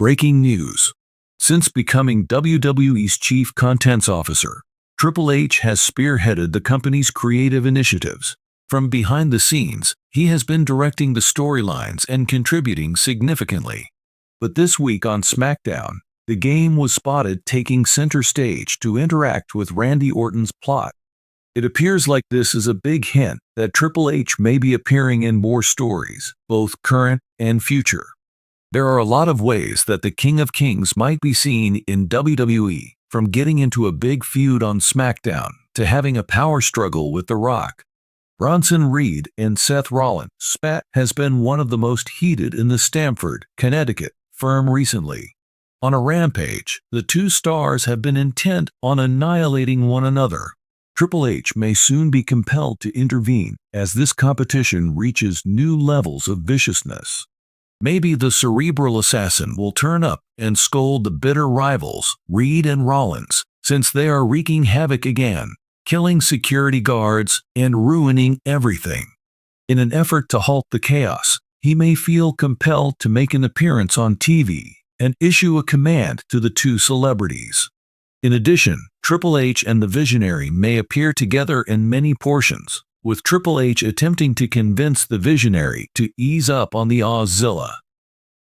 Breaking news. Since becoming WWE's Chief Contents Officer, Triple H has spearheaded the company's creative initiatives. From behind the scenes, he has been directing the storylines and contributing significantly. But this week on SmackDown, the Game was spotted taking center stage to interact with Randy Orton's plot. It appears like this is a big hint that Triple H may be appearing in more stories, both current and future. There are a lot of ways that the King of Kings might be seen in WWE, from getting into a big feud on SmackDown to having a power struggle with The Rock. Bronson Reed and Seth Rollins' spat has been one of the most heated in the Stamford, Connecticut firm recently. On a rampage, the two stars have been intent on annihilating one another. Triple H may soon be compelled to intervene as this competition reaches new levels of viciousness. Maybe the cerebral assassin will turn up and scold the bitter rivals, Reed and Rollins, since they are wreaking havoc again, killing security guards and ruining everything. In an effort to halt the chaos, he may feel compelled to make an appearance on TV and issue a command to the two celebrities. In addition, Triple H and the Visionary may appear together in many portions, with Triple H attempting to convince the Visionary to ease up on the Auszilla.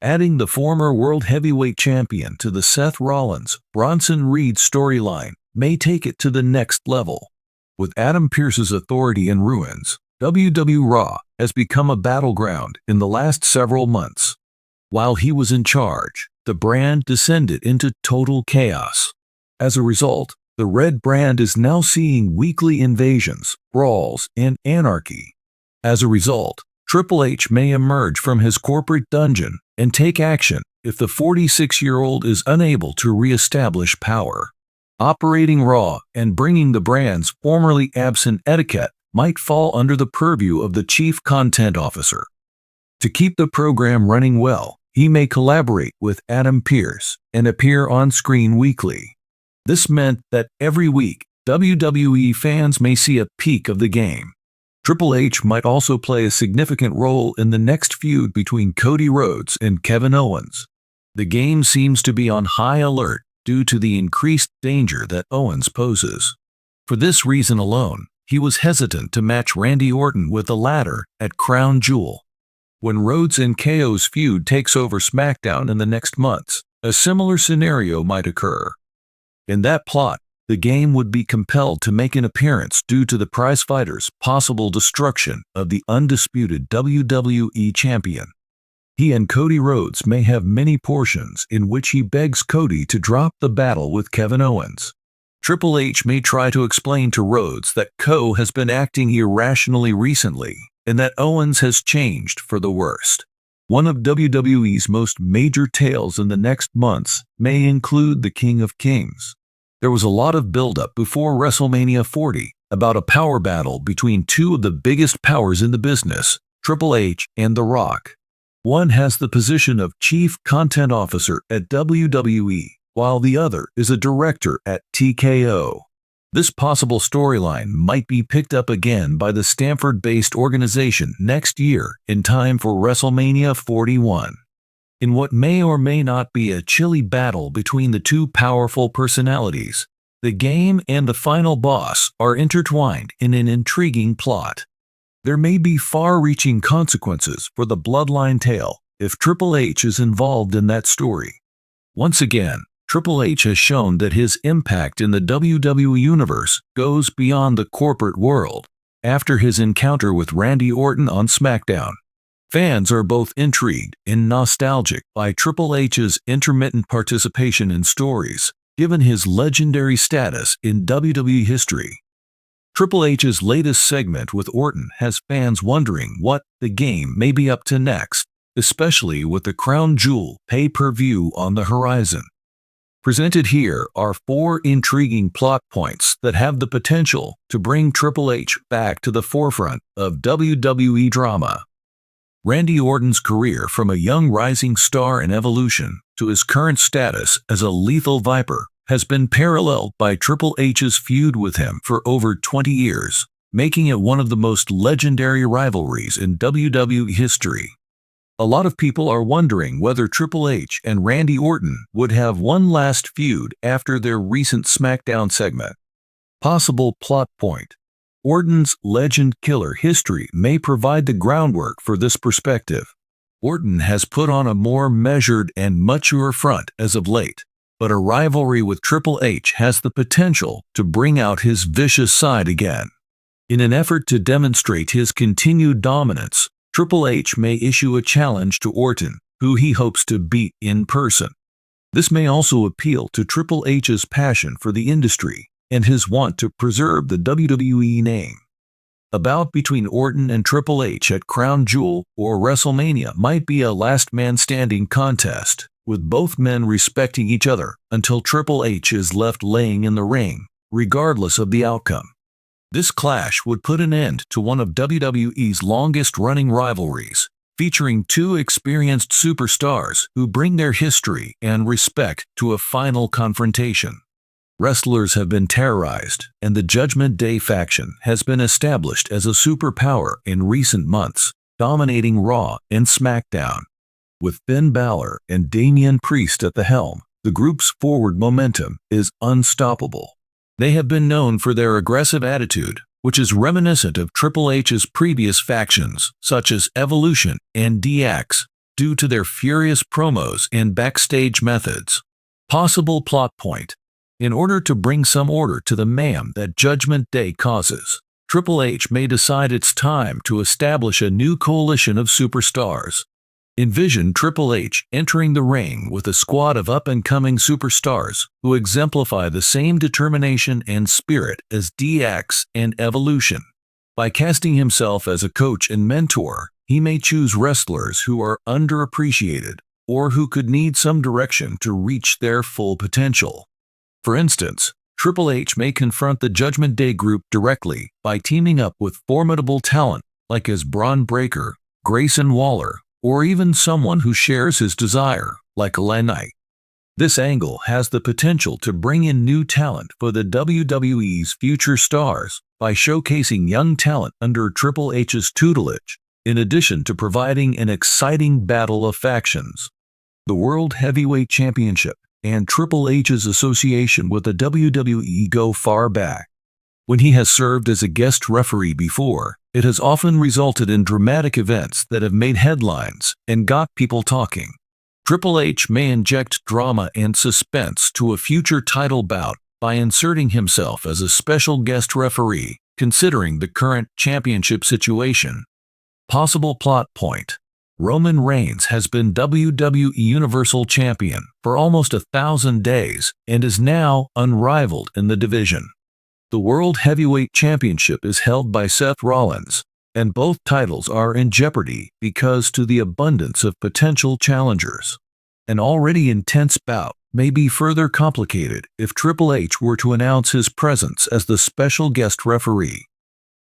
Adding the former World Heavyweight Champion to the Seth Rollins-Bronson Reed storyline may take it to the next level. With Adam Pearce's authority in ruins, WWE Raw has become a battleground in the last several months. While he was in charge, the brand descended into total chaos. As a result, the Red brand is now seeing weekly invasions, brawls, and anarchy. As a result, Triple H may emerge from his corporate dungeon and take action if the 46-year-old is unable to re-establish power. Operating Raw and bringing the brand's formerly absent etiquette might fall under the purview of the Chief Content Officer. To keep the program running well, he may collaborate with Adam Pearce and appear on screen weekly. This meant that every week, WWE fans may see a peek of the Game. Triple H might also play a significant role in the next feud between Cody Rhodes and Kevin Owens. The Game seems to be on high alert due to the increased danger that Owens poses. For this reason alone, he was hesitant to match Randy Orton with the latter at Crown Jewel. When Rhodes and KO's feud takes over SmackDown in the next months, a similar scenario might occur. In that plot, the Game would be compelled to make an appearance due to the prizefighter's possible destruction of the undisputed WWE Champion. He and Cody Rhodes may have many portions in which he begs Cody to drop the battle with Kevin Owens. Triple H may try to explain to Rhodes that Co has been acting irrationally recently and that Owens has changed for the worst. One of WWE's most major tales in the next months may include the King of Kings. There was a lot of buildup before WrestleMania 40 about a power battle between two of the biggest powers in the business, Triple H and The Rock. One has the position of Chief Content Officer at WWE, while the other is a director at TKO. This possible storyline might be picked up again by the Stamford-based organization next year in time for WrestleMania 41. In what may or may not be a chilly battle between the two powerful personalities, the Game and the final boss are intertwined in an intriguing plot. There may be far-reaching consequences for the bloodline tale if Triple H is involved in that story. Once again, Triple H has shown that his impact in the WWE Universe goes beyond the corporate world. After his encounter with Randy Orton on SmackDown, fans are both intrigued and nostalgic by Triple H's intermittent participation in stories, given his legendary status in WWE history. Triple H's latest segment with Orton has fans wondering what the Game may be up to next, especially with the Crown Jewel pay-per-view on the horizon. Presented here are 4 intriguing plot points that have the potential to bring Triple H back to the forefront of WWE drama. Randy Orton's career from a young rising star in Evolution to his current status as a lethal viper has been paralleled by Triple H's feud with him for over 20 years, making it one of the most legendary rivalries in WWE history. A lot of people are wondering whether Triple H and Randy Orton would have one last feud after their recent SmackDown segment. Possible plot point. Orton's legend killer history may provide the groundwork for this perspective. Orton has put on a more measured and mature front as of late, but a rivalry with Triple H has the potential to bring out his vicious side again. In an effort to demonstrate his continued dominance, Triple H may issue a challenge to Orton, who he hopes to beat in person. This may also appeal to Triple H's passion for the industry and his want to preserve the WWE name. A bout between Orton and Triple H at Crown Jewel or WrestleMania might be a last man standing contest, with both men respecting each other until Triple H is left laying in the ring, regardless of the outcome. This clash would put an end to one of WWE's longest-running rivalries, featuring two experienced superstars who bring their history and respect to a final confrontation. Wrestlers have been terrorized, and the Judgment Day faction has been established as a superpower in recent months, dominating Raw and SmackDown. With Finn Balor and Damian Priest at the helm, the group's forward momentum is unstoppable. They have been known for their aggressive attitude, which is reminiscent of Triple H's previous factions, such as Evolution and DX, due to their furious promos and backstage methods. Possible plot point. In order to bring some order to the mayhem that Judgment Day causes, Triple H may decide it's time to establish a new coalition of superstars. Envision Triple H entering the ring with a squad of up-and-coming superstars who exemplify the same determination and spirit as DX and Evolution. By casting himself as a coach and mentor, he may choose wrestlers who are underappreciated or who could need some direction to reach their full potential. For instance, Triple H may confront the Judgment Day group directly by teaming up with formidable talent like as Braun Breaker, Grayson Waller, or even someone who shares his desire, like LA Knight. This angle has the potential to bring in new talent for the WWE's future stars by showcasing young talent under Triple H's tutelage, in addition to providing an exciting battle of factions. The World Heavyweight Championship and Triple H's association with the WWE go far back. When he has served as a guest referee before, it has often resulted in dramatic events that have made headlines and got people talking. Triple H may inject drama and suspense to a future title bout by inserting himself as a special guest referee, considering the current championship situation. Possible plot point. Roman Reigns has been WWE Universal Champion for almost 1,000 days and is now unrivaled in the division. The World Heavyweight Championship is held by Seth Rollins, and both titles are in jeopardy because to the abundance of potential challengers. An already intense bout may be further complicated if Triple H were to announce his presence as the special guest referee.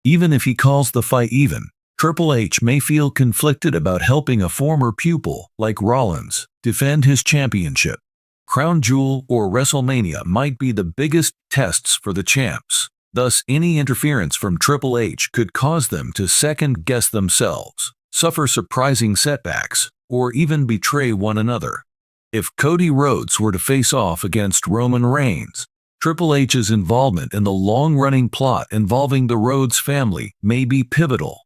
Even if he calls the fight even, Triple H may feel conflicted about helping a former pupil, like Rollins, defend his championship. Crown Jewel or WrestleMania might be the biggest tests for the champs. Thus, any interference from Triple H could cause them to second-guess themselves, suffer surprising setbacks, or even betray one another. If Cody Rhodes were to face off against Roman Reigns, Triple H's involvement in the long-running plot involving the Rhodes family may be pivotal.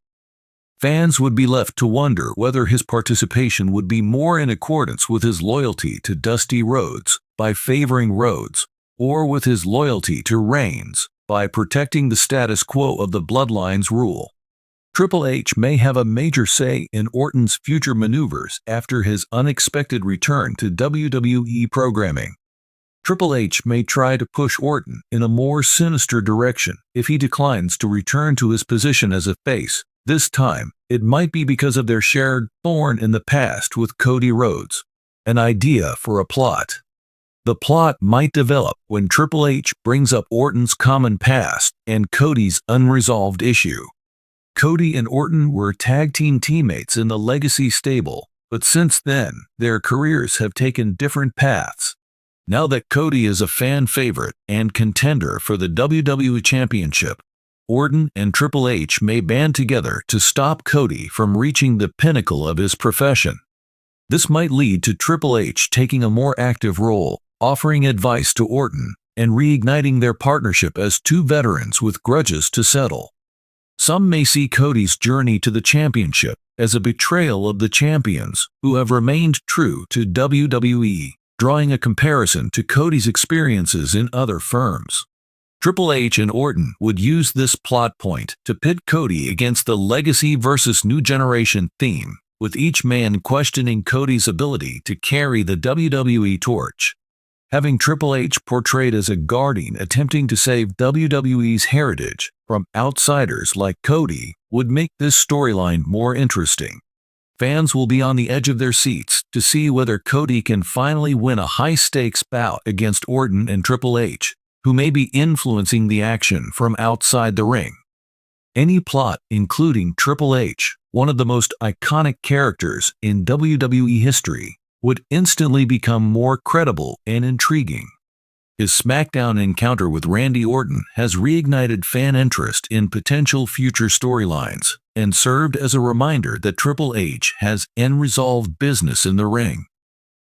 Fans would be left to wonder whether his participation would be more in accordance with his loyalty to Dusty Rhodes by favoring Rhodes, or with his loyalty to Reigns by protecting the status quo of the Bloodline's rule. Triple H may have a major say in Orton's future maneuvers after his unexpected return to WWE programming. Triple H may try to push Orton in a more sinister direction if he declines to return to his position as a face. This time, it might be because of their shared thorn in the past with Cody Rhodes. An idea for a plot. The plot might develop when Triple H brings up Orton's common past and Cody's unresolved issue. Cody and Orton were tag team teammates in the Legacy stable, but since then, their careers have taken different paths. Now that Cody is a fan favorite and contender for the WWE Championship, Orton and Triple H may band together to stop Cody from reaching the pinnacle of his profession. This might lead to Triple H taking a more active role, offering advice to Orton, and reigniting their partnership as two veterans with grudges to settle. Some may see Cody's journey to the championship as a betrayal of the champions who have remained true to WWE, drawing a comparison to Cody's experiences in other firms. Triple H and Orton would use this plot point to pit Cody against the legacy versus new generation theme, with each man questioning Cody's ability to carry the WWE torch. Having Triple H portrayed as a guardian attempting to save WWE's heritage from outsiders like Cody would make this storyline more interesting. Fans will be on the edge of their seats to see whether Cody can finally win a high-stakes bout against Orton and Triple H, who may be influencing the action from outside the ring. Any plot including Triple H, one of the most iconic characters in WWE history, would instantly become more credible and intriguing. His SmackDown encounter with Randy Orton has reignited fan interest in potential future storylines and served as a reminder that Triple H has unresolved business in the ring.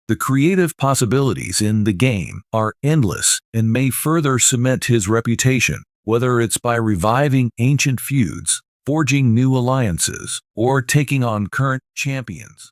The creative possibilities in the game are endless and may further cement his reputation, whether it's by reviving ancient feuds, forging new alliances, or taking on current champions.